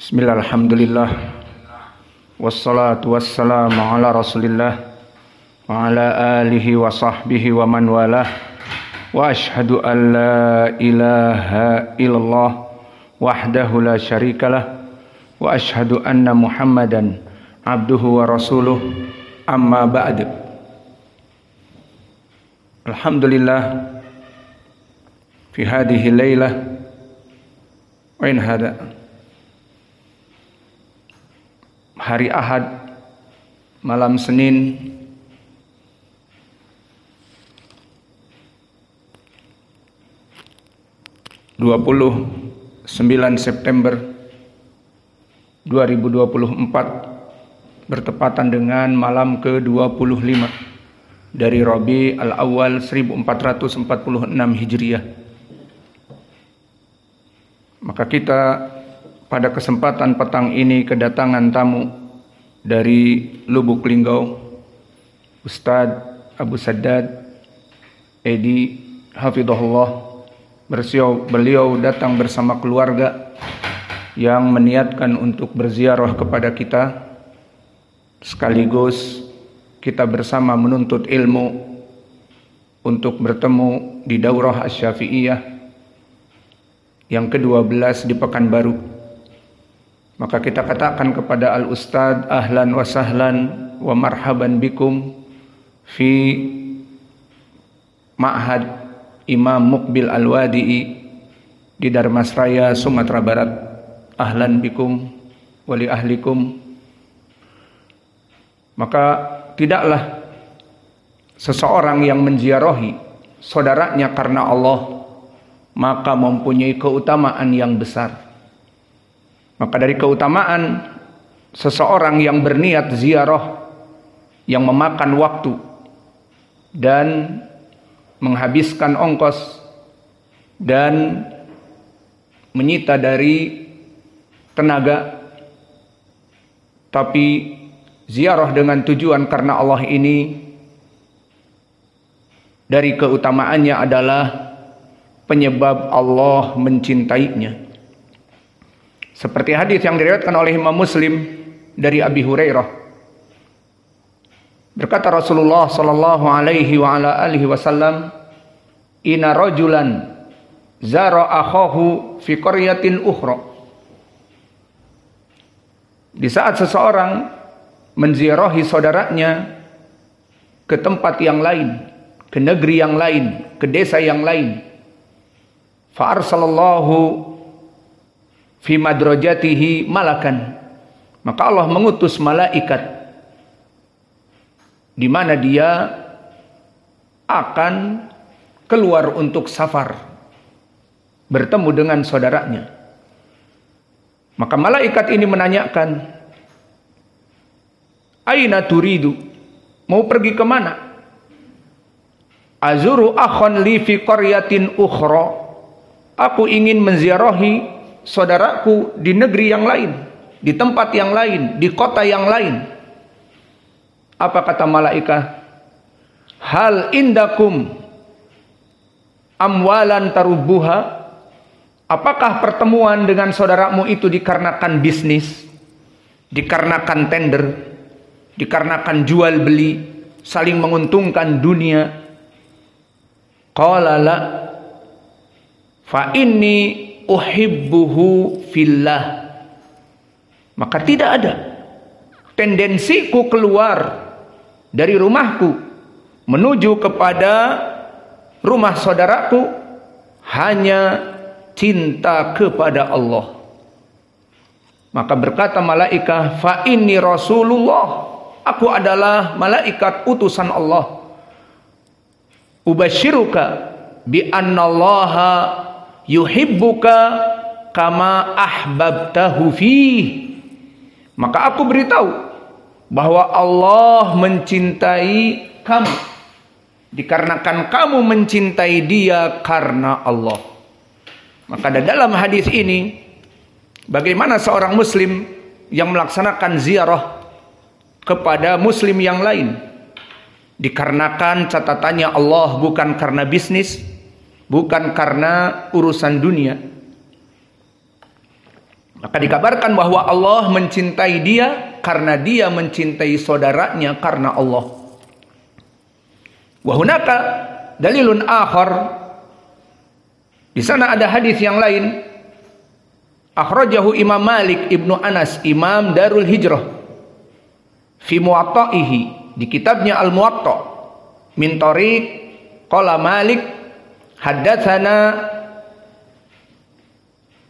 Bismillah, alhamdulillah, wassalatu wassalamu ala rasulillah wa ala alihi wa sahbihi wa man walah, wa ashhadu an la ilaha illallah wahdahu la syarikalah, wa ashhadu anna muhammadan abduhu wa rasuluh, amma ba'd. Alhamdulillah, fi hadhihi laylah wa in hada hari Ahad, malam Senin, September 2024, bertepatan dengan malam ke-25 dari Rabi al-Awwal 1446 Hijriah. Maka kita pada kesempatan petang ini kedatangan tamu dari Lubuk Linggau, Ustadz Abu Saddad Edi Hafidhullah. Beliau datang bersama keluarga yang meniatkan untuk berziarah kepada kita, sekaligus kita bersama menuntut ilmu untuk bertemu di Daurah Asy-Syafi'iyah yang ke-12 di Pekanbaru. Maka kita katakan kepada Al-Ustadz, ahlan wa sahlan wa marhaban bikum fi Ma'had Imam Muqbil Al-Wadi'i di Darmasraya, Sumatera Barat. Ahlan bikum wa li ahlikum. Maka tidaklah seseorang yang menziarahi saudaranya karena Allah maka mempunyai keutamaan yang besar. Maka dari keutamaan seseorang yang berniat ziarah, yang memakan waktu dan menghabiskan ongkos dan menyita dari tenaga, tapi ziarah dengan tujuan karena Allah ini, dari keutamaannya adalah penyebab Allah mencintainya. Seperti hadis yang diriwayatkan oleh Imam Muslim dari Abi Hurairah. Berkata Rasulullah sallallahu alaihi wa ala alihi wasallam, "Inna rajulan zara akhahu fi qaryatin ukhra." Di saat seseorang menziarahi saudaranya ke tempat yang lain, ke negeri yang lain, ke desa yang lain, fa arsalallahu fi madrajatihi malakan, maka Allah mengutus malaikat di mana dia akan keluar untuk safar bertemu dengan saudaranya. Maka malaikat ini menanyakan, aina turidu, mau pergi kemana? Azuru akhon li fi qaryatin ukhra, aku ingin menziarahi saudaraku di negeri yang lain, di tempat yang lain, di kota yang lain. Apa kata malaikat? Hal indakum amwalan tarubuha? Apakah pertemuan dengan saudaramu itu dikarenakan bisnis, dikarenakan tender, dikarenakan jual beli, saling menguntungkan dunia? Qala la, fa inni uhibbuhu fillah. Maka tidak ada tendensiku keluar dari rumahku menuju kepada rumah saudaraku hanya cinta kepada Allah. Maka berkata malaikat, fa inni rasulullah, aku adalah malaikat utusan Allah. Ubasyiruka bi annallaha yuhibbuka kama ahbabtahu fih. Maka aku beritahu bahwa Allah mencintai kamu dikarenakan kamu mencintai Dia karena Allah. Maka dalam hadis ini, bagaimana seorang muslim yang melaksanakan ziarah kepada muslim yang lain dikarenakan catatannya Allah, bukan karena bisnis, bukan karena urusan dunia. Maka dikabarkan bahwa Allah mencintai dia karena dia mencintai saudaranya karena Allah. Wa hunaka dalilun akhar. Di sana ada hadis yang lain. Akhrajahu Imam Malik Ibnu Anas, Imam Darul Hijrah, fi Muwatta'ihi, di kitabnya Al-Muwatta, min tariq qala Malik haddatsana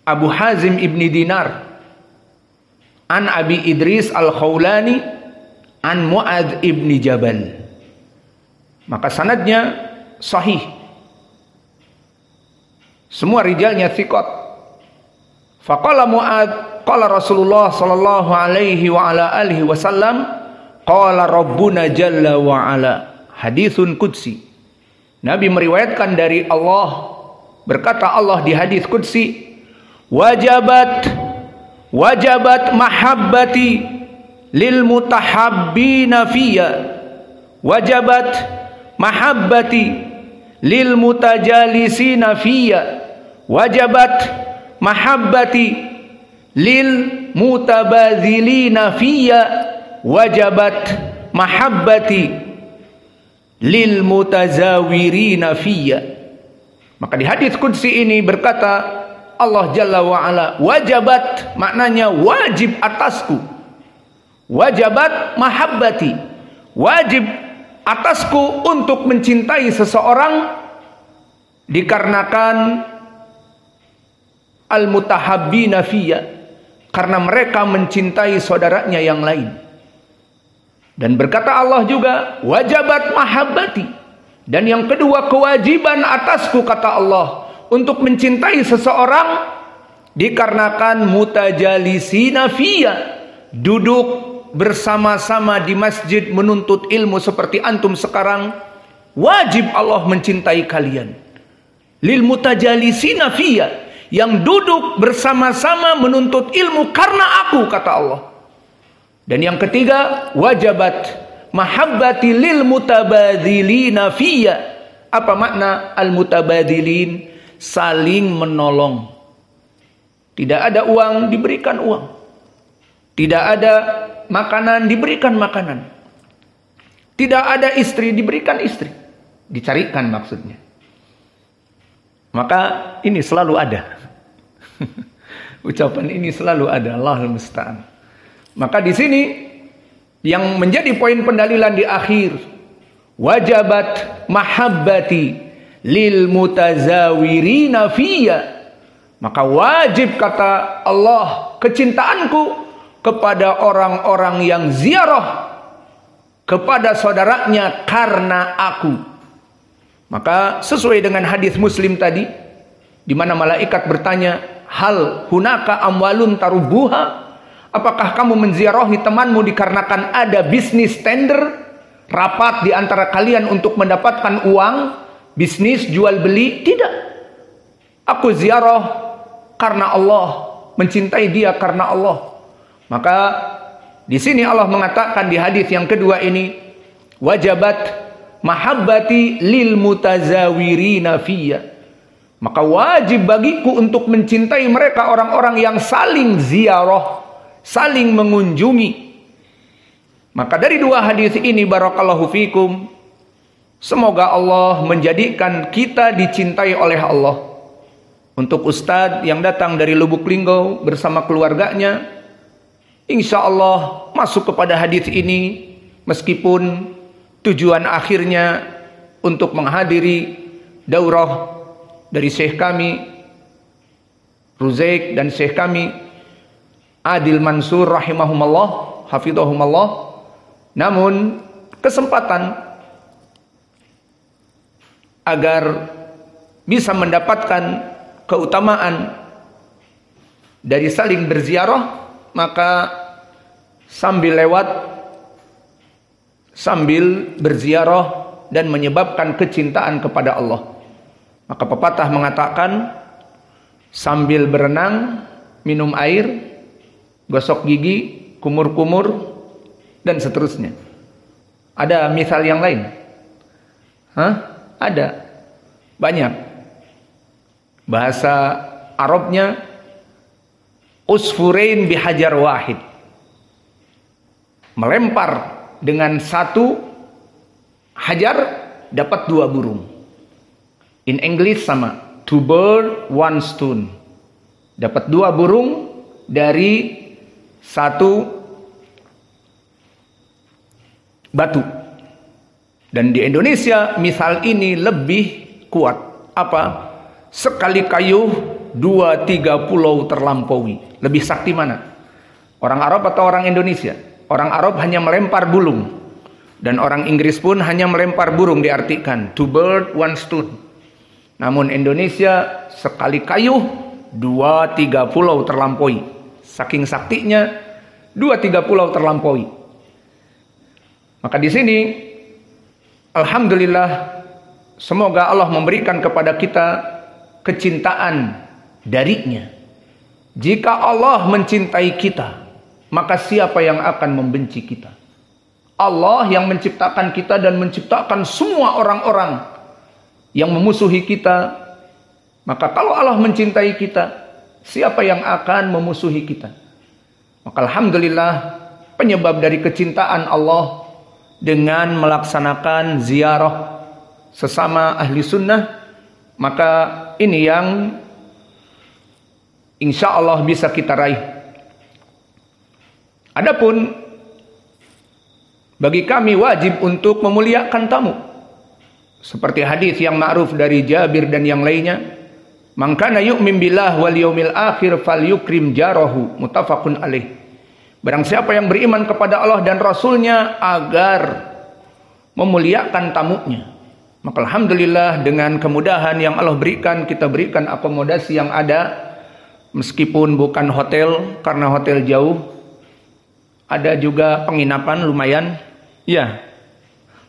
Abu Hazim ibni Dinar an Abi Idris Al-Khawlani an Mu'adz ibni Jabal. Maka sanadnya sahih, semua rijalnya thiqat. Faqala Mu'adz qala Rasulullah sallallahu alaihi wa ala alihi wasallam qala Rabbuna jalla wa ala. Haditsun qudsi. Nabi meriwayatkan dari Allah, berkata Allah di hadis qudsi, wajabat mahabbati lil mutahabbina fiyya, wajabat mahabbati lil mutajalisina fiyya, wajabat mahabbati lil mutabadzilina fiyya, wajabat mahabbati lil mutazawirina fiyya. Maka di hadis qudsi ini berkata Allah Jalla wa'ala, wajabat maknanya wajib atasku, wajabat mahabbati, wajib atasku untuk mencintai seseorang dikarenakan al-mutahabbina fiyya, karena mereka mencintai saudaranya yang lain. Dan berkata Allah juga wajabat mahabbati, dan yang kedua kewajiban atasku kata Allah untuk mencintai seseorang dikarenakan mutajalisina fiyya, duduk bersama-sama di masjid menuntut ilmu seperti antum sekarang, wajib Allah mencintai kalian. Lil mutajalisina fiyya, yang duduk bersama-sama menuntut ilmu karena aku kata Allah. Dan yang ketiga wajabat mahabbati lil mutabadzilina fiyya. Apa makna al mutabadzilin? Saling menolong. Tidak ada uang diberikan uang, tidak ada makanan diberikan makanan, tidak ada istri diberikan istri, dicarikan maksudnya. Maka ini selalu ada. Ucapan ini selalu ada, Allahul musta'an. Maka di sini yang menjadi poin pendalilan di akhir, wajabat mahabbati lil mutazawirina fiyya, maka wajib kata Allah kecintaanku kepada orang-orang yang ziarah kepada saudaranya karena aku. Maka sesuai dengan hadis Muslim tadi, di mana malaikat bertanya, hal hunaka amwalun tarubuha, apakah kamu menziarahi temanmu dikarenakan ada bisnis tender, rapat di antara kalian untuk mendapatkan uang, bisnis jual beli? Tidak. Aku ziarah karena Allah, mencintai dia karena Allah. Maka di sini Allah mengatakan di hadis yang kedua ini, wajabat mahabbati lil mutazawirina fiyya, maka wajib bagiku untuk mencintai mereka orang-orang yang saling ziarah, saling mengunjungi. Maka dari dua hadis ini barakallahu fikum, semoga Allah menjadikan kita dicintai oleh Allah. Untuk Ustadz yang datang dari Lubuk Linggau bersama keluarganya, insya Allah masuk kepada hadis ini, meskipun tujuan akhirnya untuk menghadiri daurah dari Syekh kami Ruzaik dan Syekh kami Adil Mansur rahimahumullah, hafidhahumallah. Namun kesempatan agar bisa mendapatkan keutamaan dari saling berziarah, maka sambil lewat, sambil berziarah dan menyebabkan kecintaan kepada Allah. Maka pepatah mengatakan, sambil berenang, minum air, gosok gigi, kumur-kumur, dan seterusnya. Ada misal yang lain? Ada. Banyak. Bahasa Arabnya usfurain bihajar wahid. Melempar dengan satu hajar dapat 2 burung. In English sama, 2 birds, 1 stone. Dapat 2 burung dari 1 batu. Dan di Indonesia misal ini lebih kuat. Apa? Sekali kayuh 2-3 pulau terlampaui. Lebih sakti mana? Orang Arab atau orang Indonesia? Orang Arab hanya melempar burung. Dan orang Inggris pun hanya melempar burung diartikan 2 birds, 1 stone. Namun Indonesia sekali kayuh 2-3 pulau terlampaui. Saking saktinya 2-3 pulau terlampaui. Maka di sini alhamdulillah, semoga Allah memberikan kepada kita kecintaan darinya. Jika Allah mencintai kita, maka siapa yang akan membenci kita? Allah yang menciptakan kita dan menciptakan semua orang-orang yang memusuhi kita. Maka kalau Allah mencintai kita, siapa yang akan memusuhi kita? Maka alhamdulillah, penyebab dari kecintaan Allah dengan melaksanakan ziarah sesama ahli sunnah, maka ini yang insya Allah bisa kita raih. Adapun bagi kami wajib untuk memuliakan tamu. Seperti hadis yang ma'ruf dari Jabir dan yang lainnya. Man kana yu'min billah wal yaumil akhir falyukrim jarahu, muttafaqun alaih. Barang siapa yang beriman kepada Allah dan Rasulnya agar memuliakan tamunya. Maka alhamdulillah dengan kemudahan yang Allah berikan, kita berikan akomodasi yang ada. Meskipun bukan hotel karena hotel jauh, ada juga penginapan lumayan. Ya,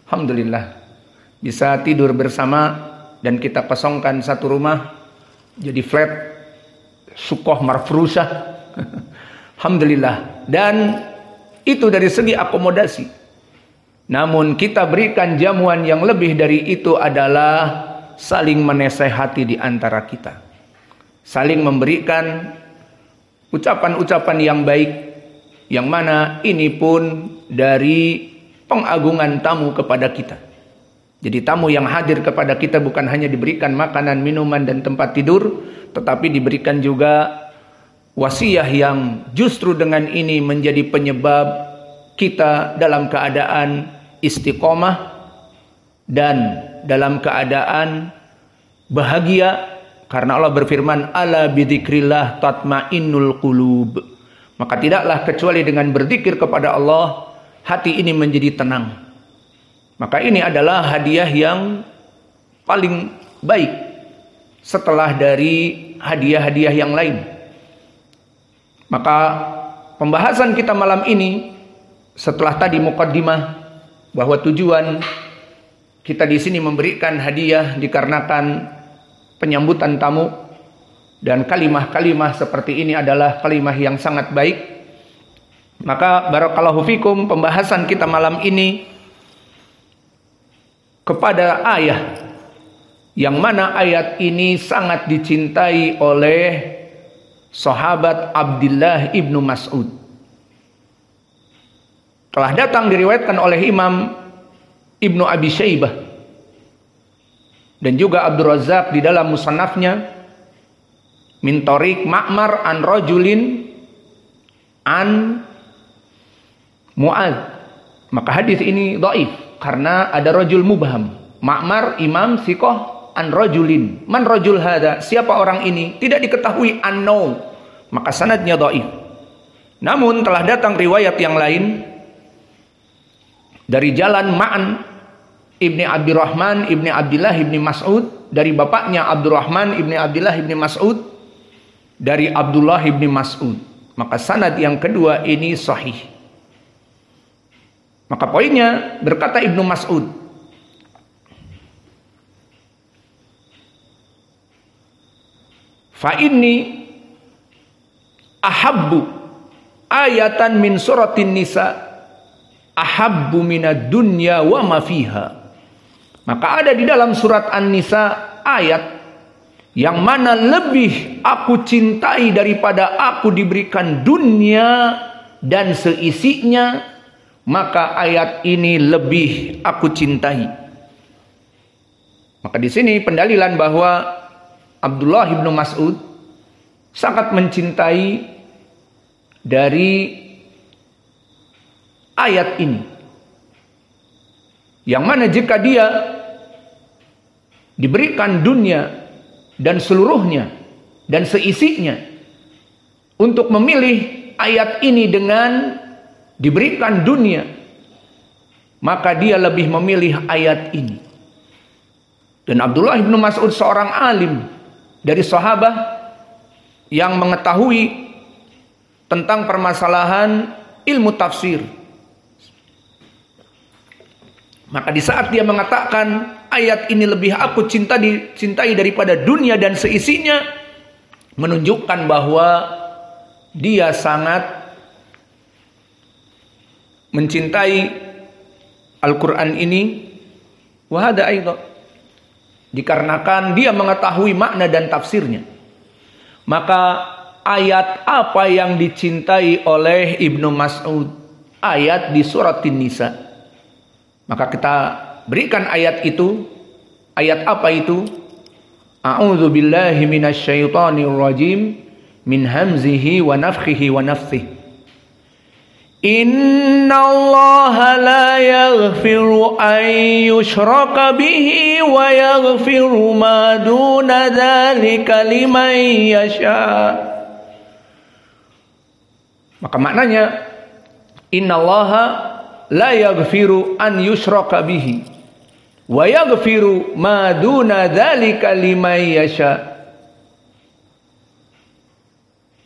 alhamdulillah bisa tidur bersama dan kita kosongkan satu rumah jadi flat sukoh marfrusah. Alhamdulillah. Dan itu dari segi akomodasi. Namun kita berikan jamuan yang lebih dari itu adalah saling menasehati di antara kita. Saling memberikan ucapan-ucapan yang baik, yang mana ini pun dari pengagungan tamu kepada kita. Jadi tamu yang hadir kepada kita bukan hanya diberikan makanan, minuman, dan tempat tidur, tetapi diberikan juga wasiat yang justru dengan ini menjadi penyebab kita dalam keadaan istiqomah dan dalam keadaan bahagia. Karena Allah berfirman, ala bidzikrillah tatmainnul qulub. Maka tidaklah kecuali dengan berzikir kepada Allah, hati ini menjadi tenang. Maka ini adalah hadiah yang paling baik setelah dari hadiah-hadiah yang lain. Maka pembahasan kita malam ini setelah tadi muqaddimah bahwa tujuan kita di sini memberikan hadiah dikarenakan penyambutan tamu, dan kalimah-kalimah seperti ini adalah kalimah yang sangat baik. Maka barakallahu fikum, pembahasan kita malam ini kepada ayat yang mana ayat ini sangat dicintai oleh sahabat Abdullah ibnu Mas'ud. Telah datang diriwayatkan oleh Imam Ibnu Abi Syaibah dan juga Abdul Razak di dalam musannafnya min tariq Ma'mar an rajulin an Mu'adz. Maka hadis ini dhaif karena ada rajul mubham. Ma'mar imam siqah an rajulin. Man rajul hada? Siapa orang ini? Tidak diketahui, unknown. Maka sanadnya dhaif. Namun telah datang riwayat yang lain dari jalan Ma'an Ibni Abdurrahman Ibni Abdullah Ibni Mas'ud, dari bapaknya Abdurrahman Ibni Abdullah Ibni Mas'ud, dari Abdullah Ibni Mas'ud. Maka sanad yang kedua ini sahih. Maka poinnya, berkata Ibnu Mas'ud, fa inni ahabbu ayatan min suratin nisa ahabbu minad dunya wa ma fiha. Maka ada di dalam surat An-Nisa ayat yang mana lebih aku cintai daripada aku diberikan dunia dan seisinya, maka ayat ini lebih aku cintai. Maka di sini pendalilan bahwa Abdullah bin Mas'ud sangat mencintai dari ayat ini, yang mana jika dia diberikan dunia dan seluruhnya dan seisinya, untuk memilih ayat ini dengan diberikan dunia, maka dia lebih memilih ayat ini. Dan Abdullah bin Mas'ud seorang alim dari sahabat yang mengetahui tentang permasalahan ilmu tafsir. Maka di saat dia mengatakan ayat ini lebih aku cintai daripada dunia dan seisinya, menunjukkan bahwa dia sangat mencintai Al-Quran ini. Wahada aidan, dikarenakan dia mengetahui makna dan tafsirnya. Maka ayat apa yang dicintai oleh Ibnu Mas'ud? Ayat di surat An-Nisa. Maka kita berikan ayat itu. Ayat apa itu? A'udzu billahi minasyaitonir rajim min hamzihi wa nafthihi wa nafthihi. Innallaha la yaghfiru an yushraka bihi wa yaghfiru ma duna dzalika liman yasha. Maka maknanya, innallaha la yaghfiru an yushraka bihi wa yaghfiru ma duna dzalika liman yasha.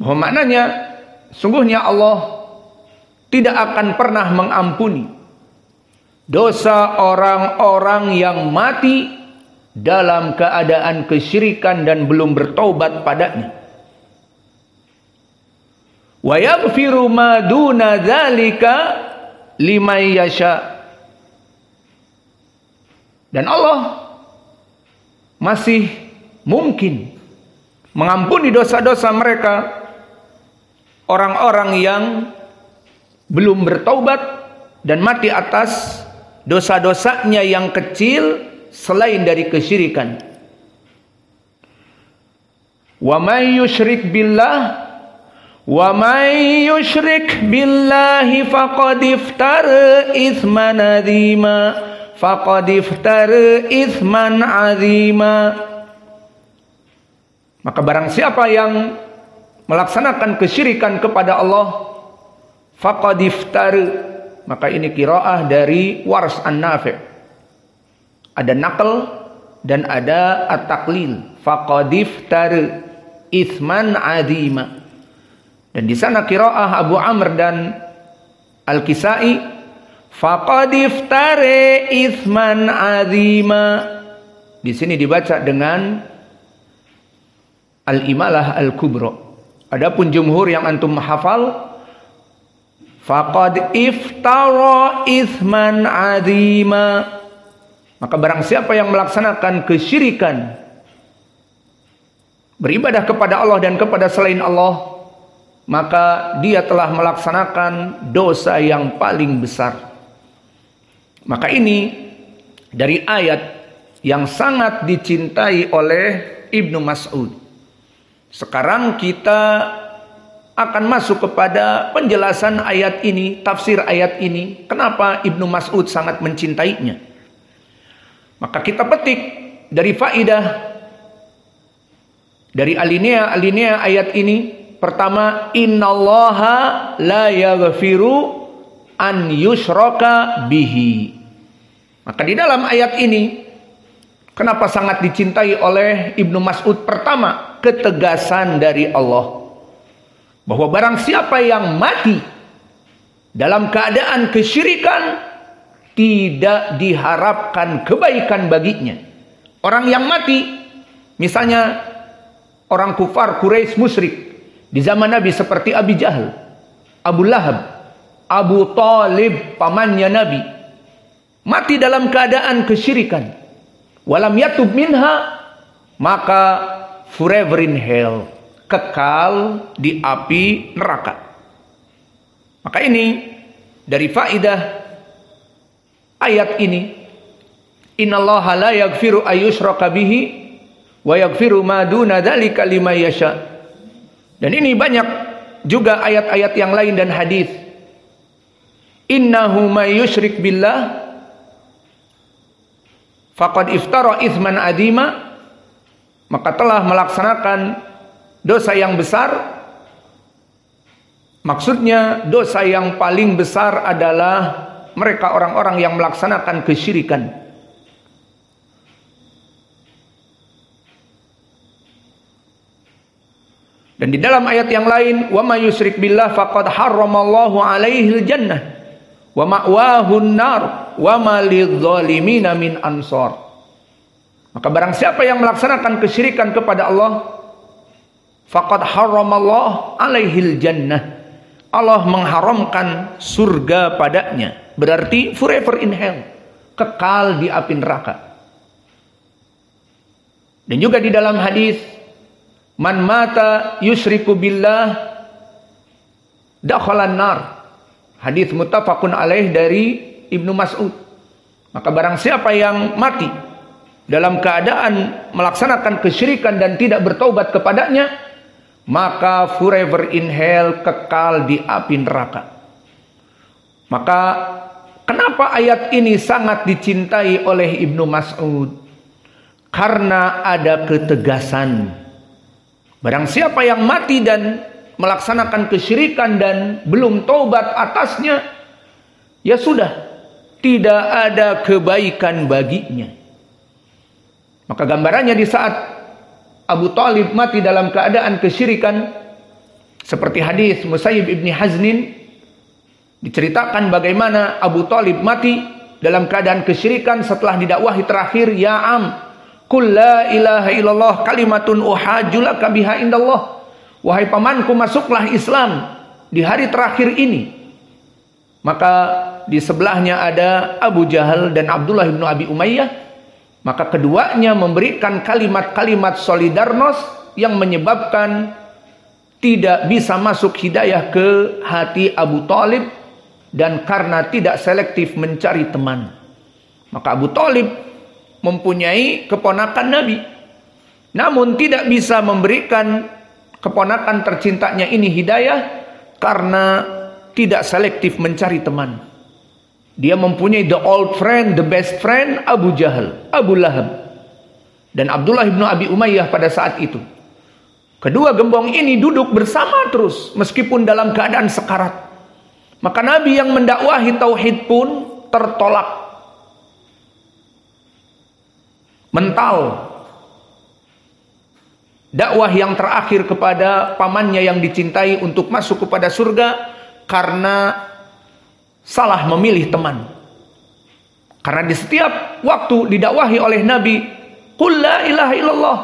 Bahwa maknanya, sungguhnya Allah tidak akan pernah mengampuni dosa orang-orang yang mati dalam keadaan kesyirikan dan belum bertaubat padanya. Wa yaghfiru ma duna dzalika liman yasha. Dan Allah masih mungkin mengampuni dosa-dosa mereka, orang-orang yang belum bertaubat dan mati atas dosa-dosanya yang kecil selain dari kesyirikan. Wa may yusyrik billahi faqad iftara itsman azima. Maka barang siapa yang melaksanakan kesyirikan kepada Allah, faqad iftara, maka ini qiraah dari Wars An-Nafi'. Ada naql dan ada at-taqlil. Faqad iftara itsman azima. Dan di sana qiraah Abu Amr dan Al-Kisai, faqad iftara itsman azima. Di sini dibaca dengan Al-Imalah Al-Kubra. Adapun jumhur yang antum hafal, faqad iftara itsman azima. Maka barang siapa yang melaksanakan kesyirikan, beribadah kepada Allah dan kepada selain Allah, maka dia telah melaksanakan dosa yang paling besar. Maka ini dari ayat yang sangat dicintai oleh Ibnu Mas'ud. Sekarang kita akan masuk kepada penjelasan ayat ini, tafsir ayat ini. Kenapa Ibnu Mas'ud sangat mencintainya? Maka kita petik dari faidah, dari alinea ayat ini. Pertama, innallaha la yaghfiru an yushraka bihi. Maka di dalam ayat ini, kenapa sangat dicintai oleh Ibnu Mas'ud? Pertama, ketegasan dari Allah, bahwa barang siapa yang mati dalam keadaan kesyirikan, tidak diharapkan kebaikan baginya. Orang yang mati, misalnya orang kufar Quraisy musyrik di zaman Nabi seperti Abi Jahal, Abu Lahab, Abu Talib pamannya Nabi, mati dalam keadaan kesyirikan, walam yatub minha, maka forever in hell, kekal di api neraka. Maka ini dari faedah ayat ini, innallaha la yaghfiru ayyushraka bihi wa yaghfiru ma duna dzalika liman yasha. Dan ini banyak juga ayat-ayat yang lain dan hadis. Innahu may yusyrik billah faqad iftara itsman adzima, maka telah melaksanakan dosa yang besar. Maksudnya dosa yang paling besar adalah mereka orang-orang yang melaksanakan kesyirikan. Dan di dalam ayat yang lain, wa may yusyrik billah faqad harramallahu alaihil jannah wa ma'wahun nar wa ma lidzalimina min ansar. Maka barang siapa yang melaksanakan kesyirikan kepada Allah, faqad harramallahu alaihil jannah, Allah mengharamkan surga padanya. Berarti forever in hell, kekal di api neraka. Dan juga di dalam hadis, man mata yusyriku billah dakhalan nar. Hadis muttafaqun alaih dari Ibnu Mas'ud. Maka barang siapa yang mati dalam keadaan melaksanakan kesyirikan dan tidak bertaubat kepadanya, maka forever in hell, kekal di api neraka. Maka kenapa ayat ini sangat dicintai oleh Ibnu Mas'ud? Karena ada ketegasan. Barang siapa yang mati dan melaksanakan kesyirikan dan belum taubat atasnya, ya sudah, tidak ada kebaikan baginya. Maka gambarannya di saat Abu Thalib mati dalam keadaan kesyirikan, seperti hadis Musayyib ibni Haznin, diceritakan bagaimana Abu Thalib mati dalam keadaan kesyirikan setelah didakwahi terakhir, ya am, qul la ilaha illallah kalimatun uhajjulaka biha indallah. Wahai pamanku, masuklah Islam di hari terakhir ini. Maka di sebelahnya ada Abu Jahal dan Abdullah bin Abi Umayyah. Maka keduanya memberikan kalimat-kalimat solidarnos yang menyebabkan tidak bisa masuk hidayah ke hati Abu Thalib, dan karena tidak selektif mencari teman. Maka Abu Thalib mempunyai keponakan Nabi, namun tidak bisa memberikan keponakan tercintanya ini hidayah karena tidak selektif mencari teman. Dia mempunyai the old friend, the best friend, Abu Jahal, Abu Lahab, dan Abdullah bin Abi Umayyah pada saat itu. Kedua gembong ini duduk bersama terus meskipun dalam keadaan sekarat. Maka Nabi yang mendakwahi tauhid pun tertolak mental. Dakwah yang terakhir kepada pamannya yang dicintai untuk masuk kepada surga karena salah memilih teman. Karena di setiap waktu didakwahi oleh Nabi, qul la ilaha illallah,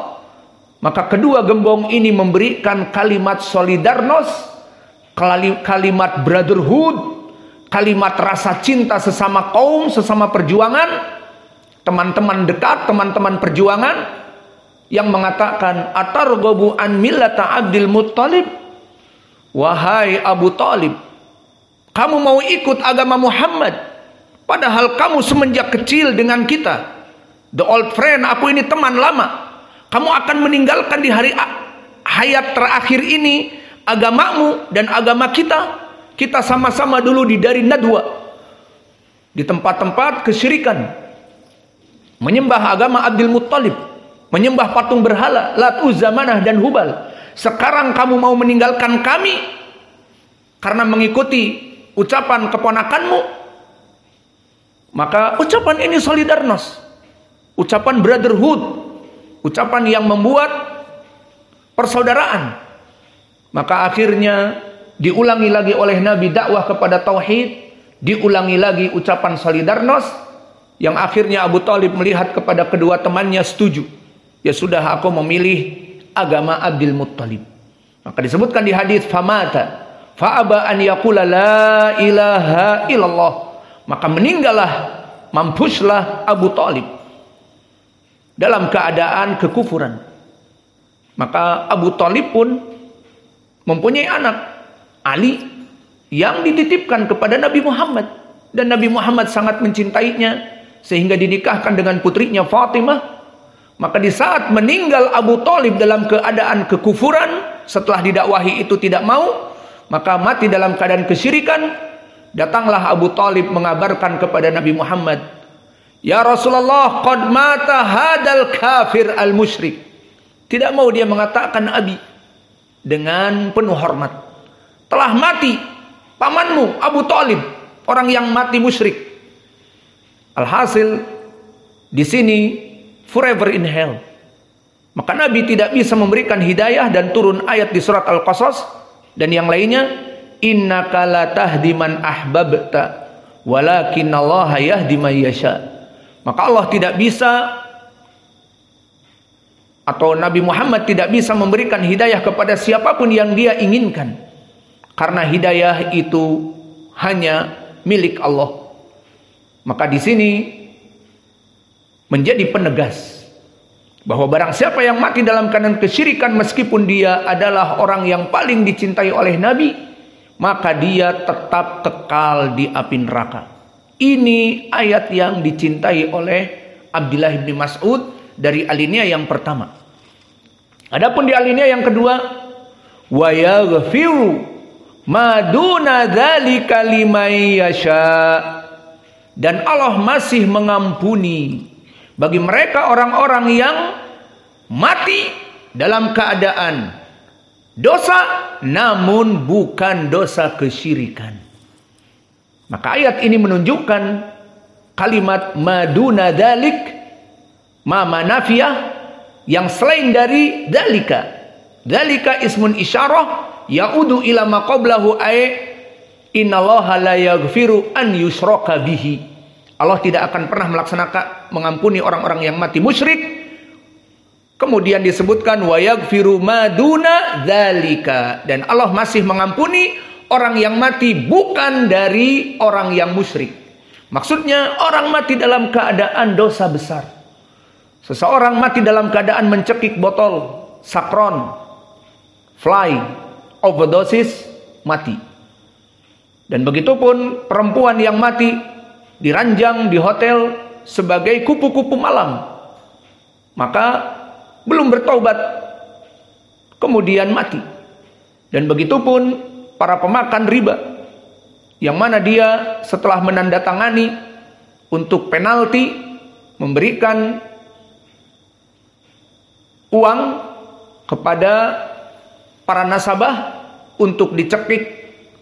maka kedua gembong ini memberikan kalimat solidarnos, kalimat brotherhood, kalimat rasa cinta sesama kaum, sesama perjuangan, teman-teman dekat, teman-teman perjuangan, yang mengatakan, atarghabu an millata Abdul Muttalib, wahai Abu Thalib, kamu mau ikut agama Muhammad, padahal kamu semenjak kecil dengan kita, the old friend, aku ini teman lama. Kamu akan meninggalkan di hari hayat terakhir ini agamamu dan agama kita. Kita sama-sama dulu di dari Nadwa, di tempat-tempat kesyirikan, menyembah agama Abdul Muttalib, menyembah patung berhala Lat, Uzza, Manah dan Hubal. Sekarang kamu mau meninggalkan kami karena mengikuti ucapan keponakanmu. Maka ucapan ini solidarnos, ucapan brotherhood, ucapan yang membuat persaudaraan. Maka akhirnya diulangi lagi oleh Nabi dakwah kepada tauhid, diulangi lagi ucapan solidarnos, yang akhirnya Abu Thalib melihat kepada kedua temannya setuju. Ya sudah, aku memilih agama Abdul Muttalib. Maka disebutkan di hadis, famata fa'aba an yaqula la ilaha illallah, maka meninggallah, mampuslah Abu Thalib dalam keadaan kekufuran. Maka Abu Thalib pun mempunyai anak, Ali, yang dititipkan kepada Nabi Muhammad. Dan Nabi Muhammad sangat mencintainya, sehingga dinikahkan dengan putrinya Fatimah. Maka di saat meninggal Abu Thalib dalam keadaan kekufuran, setelah didakwahi itu tidak mau, maka mati dalam keadaan kesyirikan. Datanglah Abu Thalib mengabarkan kepada Nabi Muhammad, "Ya Rasulullah, qad mata hadal kafir al-musyrik." Tidak mau dia mengatakan Abi dengan penuh hormat. Telah mati pamanmu Abu Thalib, orang yang mati musyrik. Alhasil di sini forever in hell. Maka Nabi tidak bisa memberikan hidayah dan turun ayat di surat Al-Qasas dan yang lainnya, innaka la tahdi man ahbabta walakinallaha yahdi man yasha. Maka Allah tidak bisa, atau Nabi Muhammad tidak bisa memberikan hidayah kepada siapapun yang dia inginkan, karena hidayah itu hanya milik Allah. Maka di sini menjadi penegas bahwa barang siapa yang mati dalam keadaan kesyirikan, meskipun dia adalah orang yang paling dicintai oleh Nabi, maka dia tetap kekal di api neraka. Ini ayat yang dicintai oleh Abdullah bin Mas'ud dari alinea yang pertama. Adapun di alinea yang kedua, wa yaghfiru ma duna dzalika liman yasha, dan Allah masih mengampuni bagi mereka orang-orang yang mati dalam keadaan dosa namun bukan dosa kesyirikan. Maka ayat ini menunjukkan kalimat maduna dzalik, ma manafiyah, yang selain dari dzalika. Dzalika ismun isyarah yaudu ila ma qablahu, ay innallaha la yaghfiru an yushraka bihi. Allah tidak akan pernah melaksanakan mengampuni orang-orang yang mati musyrik. Kemudian disebutkan wa yaghfiru ma duna dzalika, dan Allah masih mengampuni orang yang mati bukan dari orang yang musyrik. Maksudnya orang mati dalam keadaan dosa besar. Seseorang mati dalam keadaan mencekik botol, sakron, fly, overdosis, mati. Dan begitupun perempuan yang mati diranjang di hotel sebagai kupu-kupu malam, maka belum bertaubat, kemudian mati. Dan begitupun para pemakan riba, yang mana dia setelah menandatangani untuk penalti, memberikan uang kepada para nasabah untuk dicekik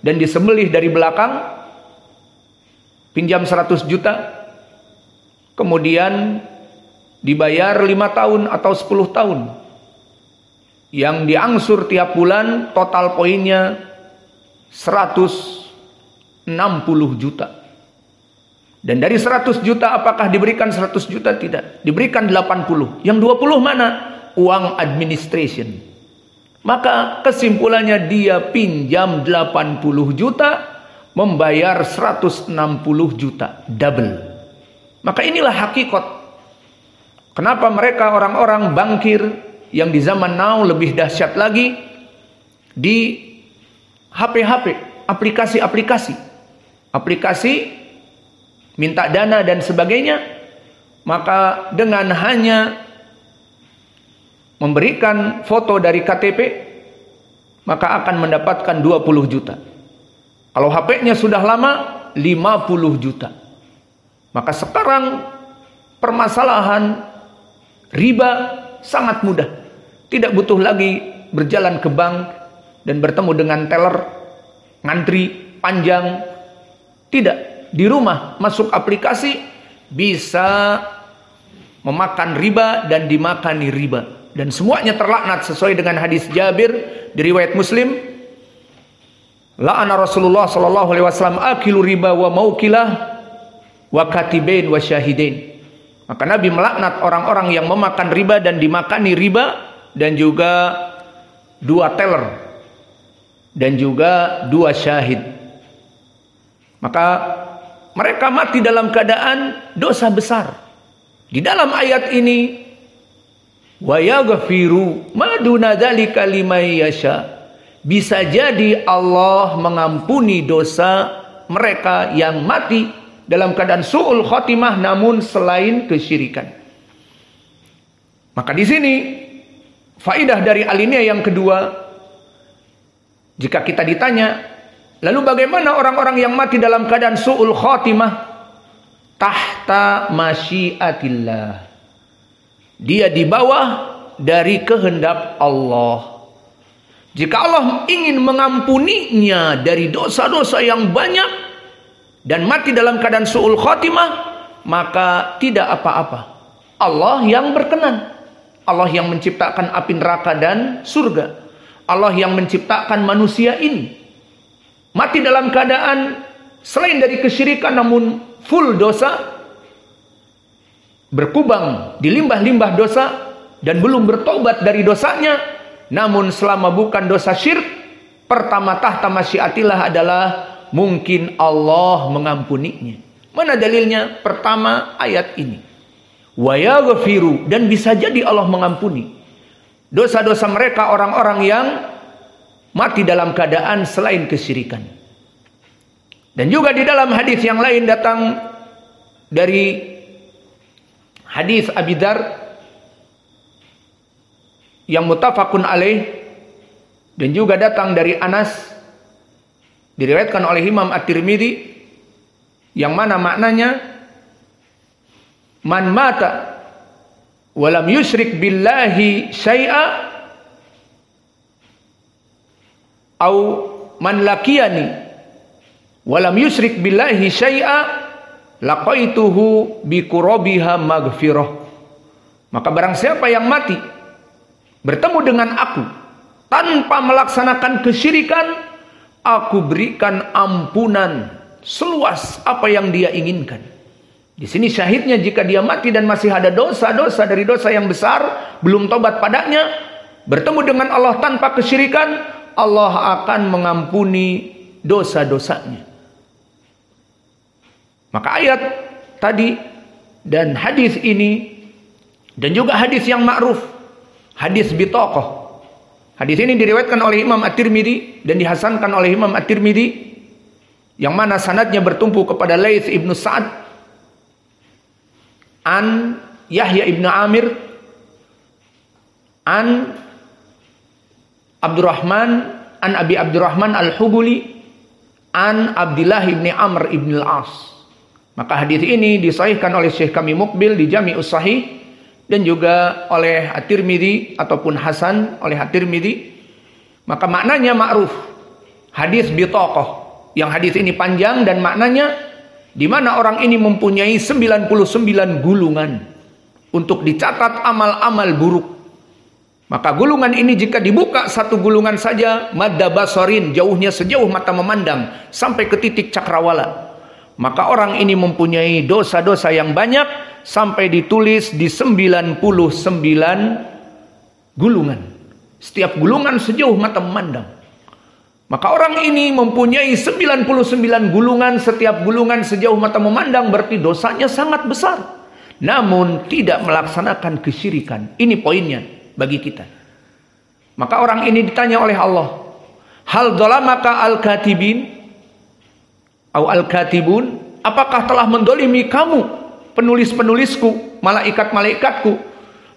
dan disembelih dari belakang, pinjam 100 juta, kemudian dibayar 5 tahun atau 10 tahun, yang diangsur tiap bulan total poinnya 160 juta. Dan dari 100 juta apakah diberikan 100 juta? Tidak, diberikan 80. Yang 20 mana? Uang administration. Maka kesimpulannya dia pinjam 80 juta, membayar 160 juta, double. Maka inilah hakikat kenapa mereka orang-orang bankir yang di zaman now lebih dahsyat lagi, di HP-HP, aplikasi minta dana dan sebagainya. Maka dengan hanya memberikan foto dari KTP, maka akan mendapatkan 20 juta. Kalau HP-nya sudah lama, 50 juta. Maka sekarang permasalahan riba sangat mudah. Tidak butuh lagi berjalan ke bank dan bertemu dengan teller, ngantri panjang. Tidak, di rumah masuk aplikasi bisa memakan riba dan dimakani riba. Dan semuanya terlaknat sesuai dengan hadis Jabir di riwayat Muslim. La'ana Rasulullah sallallahu alaihi wasallam akilu riba wa maukilah wa katibain wa syahidain. Maka Nabi melaknat orang-orang yang memakan riba dan dimakani riba, dan juga 2 teller dan juga 2 syahid. Maka mereka mati dalam keadaan dosa besar. Di dalam ayat ini wa yaghfiru ma duna dzalika liman yasha. Bisa jadi Allah mengampuni dosa mereka yang mati dalam keadaan su'ul khotimah namun selain kesyirikan. Maka di sini faidah dari alinea yang kedua, jika kita ditanya, lalu bagaimana orang-orang yang mati dalam keadaan su'ul khotimah? Tahta masyiatillah. Dia di bawah dari kehendak Allah. Jika Allah ingin mengampuninya dari dosa-dosa yang banyak dan mati dalam keadaan su'ul khotimah, maka tidak apa-apa. Allah yang berkenan. Allah yang menciptakan api neraka dan surga. Allah yang menciptakan manusia ini. Mati dalam keadaan selain dari kesyirikan namun full dosa, berkubang di limbah-limbah dosa dan belum bertobat dari dosanya. Namun selama bukan dosa syirik, pertama tahta masyiatillah adalah mungkin Allah mengampuninya. Mana dalilnya? Pertama ayat ini. Wa yaghfiru, dan bisa jadi Allah mengampuni dosa-dosa mereka orang-orang yang mati dalam keadaan selain kesyirikan. Dan juga di dalam hadis yang lain datang dari hadis Abi Dzar yang muttafaqun alaih, dan juga datang dari Anas, diriwayatkan oleh Imam At-Tirmidzi, yang mana maknanya man mata walam yusyrik billahi syai'a au man laqiyani walam yusyrik billahi syai'a laqaituhu biqurabiha maghfirah. Maka barang siapa yang mati bertemu dengan aku tanpa melaksanakan kesyirikan, aku berikan ampunan seluas apa yang dia inginkan. Di sini syahidnya, jika dia mati dan masih ada dosa-dosa dari dosa yang besar, belum tobat padanya, bertemu dengan Allah tanpa kesyirikan, Allah akan mengampuni dosa-dosanya. Maka ayat tadi dan hadis ini, dan juga hadis yang ma'ruf, hadis bitaqah. Hadis ini diriwayatkan oleh Imam At-Tirmidzi dan dihasankan oleh Imam At-Tirmidzi, yang mana sanadnya bertumpu kepada Laits ibnu Sa'ad an Yahya ibnu Amir an Abdurrahman an Abi Abdurrahman al-Hubuli an Abdullah ibni Amr ibn al-As. Maka hadis ini disahihkan oleh Syekh kami Muqbil di Jami'us Sahih, dan juga oleh At-Tirmidzi ataupun Hasan oleh At-Tirmidzi. Maka maknanya ma'ruf, hadis bitaqah. Yang hadis ini panjang dan maknanya di mana orang ini mempunyai 99 gulungan untuk dicatat amal-amal buruk. Maka gulungan ini jika dibuka satu gulungan saja, madda basarin, jauhnya sejauh mata memandang sampai ke titik cakrawala. Maka orang ini mempunyai dosa-dosa yang banyak sampai ditulis di 99 gulungan. Setiap gulungan sejauh mata memandang. Maka orang ini mempunyai 99 gulungan, setiap gulungan sejauh mata memandang, berarti dosanya sangat besar. Namun tidak melaksanakan kesyirikan. Ini poinnya bagi kita. Maka orang ini ditanya oleh Allah, hal zalamaka al-katibin au al-katibun, apakah telah mendolimi kamu penulis-penulisku, malaikat-malaikatku?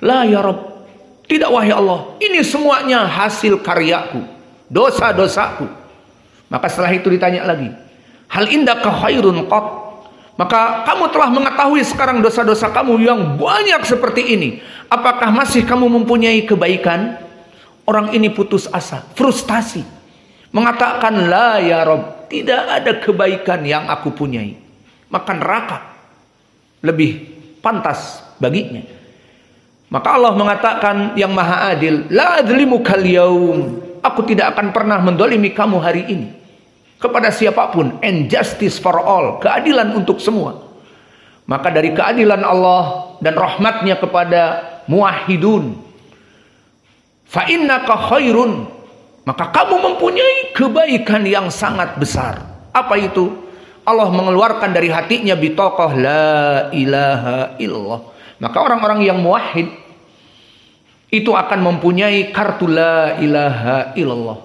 La ya Rabb, tidak wahai Allah, ini semuanya hasil karyaku, dosa-dosaku. Maka setelah itu ditanya lagi, hal indaka khairun qat, maka kamu telah mengetahui sekarang dosa-dosa kamu yang banyak seperti ini, apakah masih kamu mempunyai kebaikan? Orang ini putus asa, frustasi, mengatakan la ya Rabb, tidak ada kebaikan yang aku punyai, maka neraka lebih pantas baginya. Maka Allah mengatakan yang maha adil, la adzlimukal yaum, aku tidak akan pernah mendolimi kamu hari ini kepada siapapun, and justice for all, keadilan untuk semua. Maka dari keadilan Allah dan rahmatnya kepada muwahhidun, fa innaka khairun, maka kamu mempunyai kebaikan yang sangat besar. Apa itu? Allah mengeluarkan dari hatinya bitaqah la ilaha illallah. Maka orang-orang yang muwahhid, itu akan mempunyai kartu la ilaha illallah.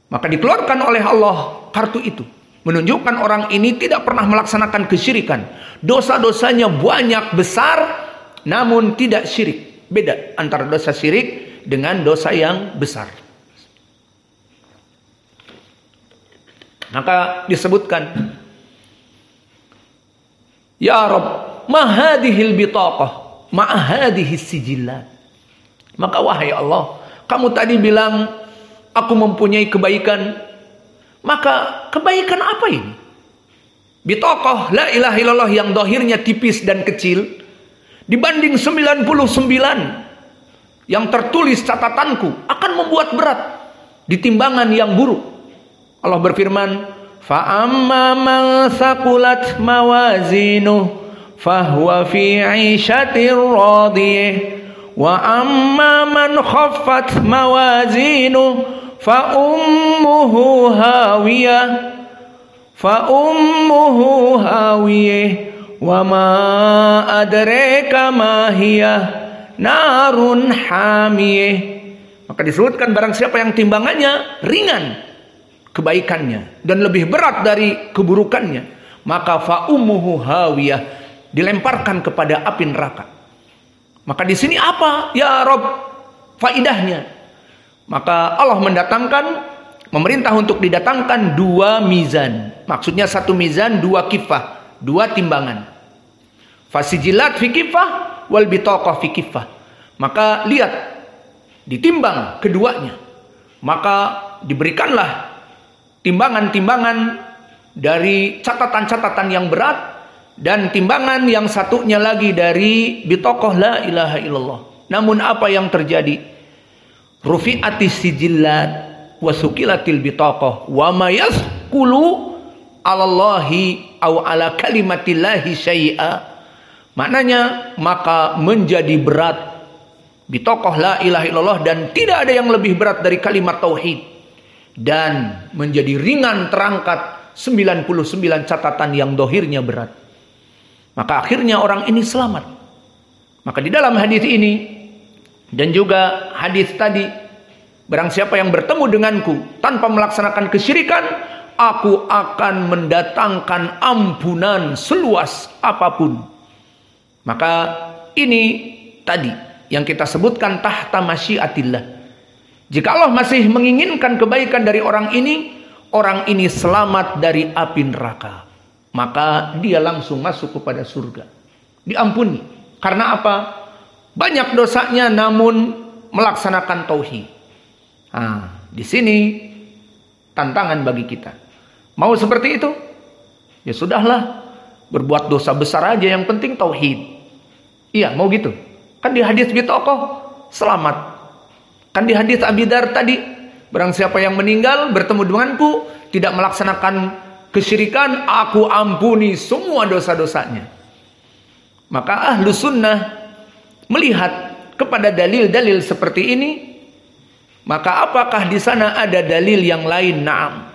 Maka dikeluarkan oleh Allah kartu itu, menunjukkan orang ini tidak pernah melaksanakan kesyirikan. Dosa-dosanya banyak besar, namun tidak syirik. Beda antara dosa syirik dengan dosa yang besar. Maka disebutkan, ya Rabb, ma hadhil bitaqah, ma hadhis sijillat. Maka wahai Allah, kamu tadi bilang aku mempunyai kebaikan. Maka kebaikan apa ini? Bitaqah la ilaha illallah yang dohirnya tipis dan kecil dibanding 99 yang tertulis catatanku akan membuat berat di timbangan yang buruk. Allah berfirman, fa amma man thaqulat mawazinuh fahuwa fi 'ishatir radiyah wa amma man khaffat mawazinuh fa ummuhu hawiyah wa ma adraka ma hiya narun hamiyah. Maka disebutkan barang siapa yang timbangannya ringan kebaikannya dan lebih berat dari keburukannya, maka fa ummuhu hawiyah, dilemparkan kepada api neraka. Maka di sini apa ya Rob faidahnya? Maka Allah memerintah untuk didatangkan 2 mizan. Maksudnya 1 mizan 2 kifah, 2 timbangan. Fasijilat fi kifah wal bitaqah fi kifah. Maka lihat, ditimbang keduanya. Maka diberikanlah timbangan-timbangan dari catatan-catatan yang berat dan timbangan yang satunya lagi dari bitaqah la ilaha illallah. Namun apa yang terjadi? Rufi'atis sijillat wa suqilatil bitaqah wa ma yasqulu 'alallahi aw 'ala kalimatillahi syai'a. Maknanya maka menjadi berat bitaqah la ilaha illallah dan tidak ada yang lebih berat dari kalimat tauhid, dan menjadi ringan terangkat 99 catatan yang dohirnya berat. Maka akhirnya orang ini selamat. Maka di dalam hadis ini dan juga hadis tadi, barang siapa yang bertemu denganku tanpa melaksanakan kesyirikan, aku akan mendatangkan ampunan seluas apapun. Maka ini tadi yang kita sebutkan tahta masyiatillah. Jika Allah masih menginginkan kebaikan dari orang ini selamat dari api neraka, maka dia langsung masuk kepada surga. Diampuni. Karena apa? Banyak dosanya namun melaksanakan tauhid. Di sini tantangan bagi kita. Mau seperti itu? Ya sudahlah, berbuat dosa besar aja, yang penting tauhid. Iya, mau gitu. Kan di hadis bitaqah selamat. Kan di hadis Abi Dzar tadi, barang siapa yang meninggal bertemu denganku tidak melaksanakan kesyirikan, aku ampuni semua dosa-dosanya. Maka ahlu sunnah melihat kepada dalil-dalil seperti ini, maka apakah di sana ada dalil yang lain? Naam.